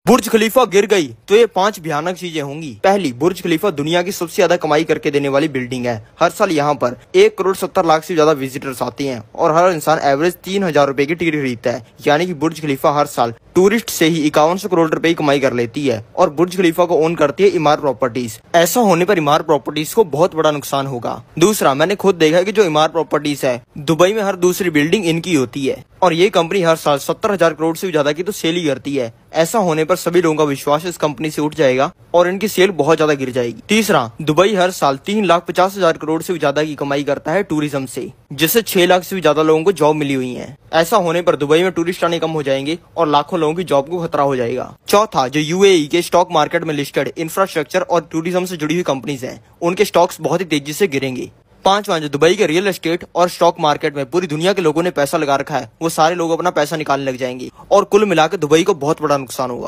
बुर्ज खलीफा गिर गई तो ये 5 भयानक चीजें होंगी। पहली, बुर्ज खलीफा दुनिया की सबसे ज्यादा कमाई करके देने वाली बिल्डिंग है। हर साल यहाँ पर 1,70,00,000 से ज्यादा विजिटर्स आते हैं और हर इंसान एवरेज 3,000 रुपए की टिकट खरीदता है। यानी कि बुर्ज खलीफा हर साल टूरिस्ट से ही 5100 करोड़ रुपए की कमाई कर लेती है और बुर्ज खलीफा को ओन करती है इमारत प्रॉपर्टीज। ऐसा होने पर इमारत प्रॉपर्टीज को बहुत बड़ा नुकसान होगा। दूसरा, मैंने खुद देखा है कि जो इमारत प्रॉपर्टीज है दुबई में हर दूसरी बिल्डिंग इनकी होती है और ये कंपनी हर साल 70,000 करोड़ से भी ज्यादा की तो सेल ही करती है। ऐसा होने पर सभी लोगों का विश्वास इस कंपनी से उठ जाएगा और इनकी सेल बहुत ज्यादा गिर जाएगी। तीसरा, दुबई हर साल 3,50,000 करोड़ से भी ज्यादा की कमाई करता है टूरिज्म से, जिससे 6 लाख से भी ज्यादा लोगों को जॉब मिली हुई है। ऐसा होने पर दुबई में टूरिस्ट आने कम हो जाएंगे और लाखों लोगों की जॉब को खतरा हो जाएगा। चौथा, जो यूएई के स्टॉक मार्केट में लिस्टेड इंफ्रास्ट्रक्चर और टूरिज्म से जुड़ी हुई कंपनीज हैं, उनके स्टॉक्स बहुत ही तेजी से गिरेंगे। पांचवा, जो दुबई के रियल एस्टेट और स्टॉक मार्केट में पूरी दुनिया के लोगों ने पैसा लगा रखा है, वो सारे लोग अपना पैसा निकालने लग जाएंगे और कुल मिलाकर दुबई को बहुत बड़ा नुकसान होगा।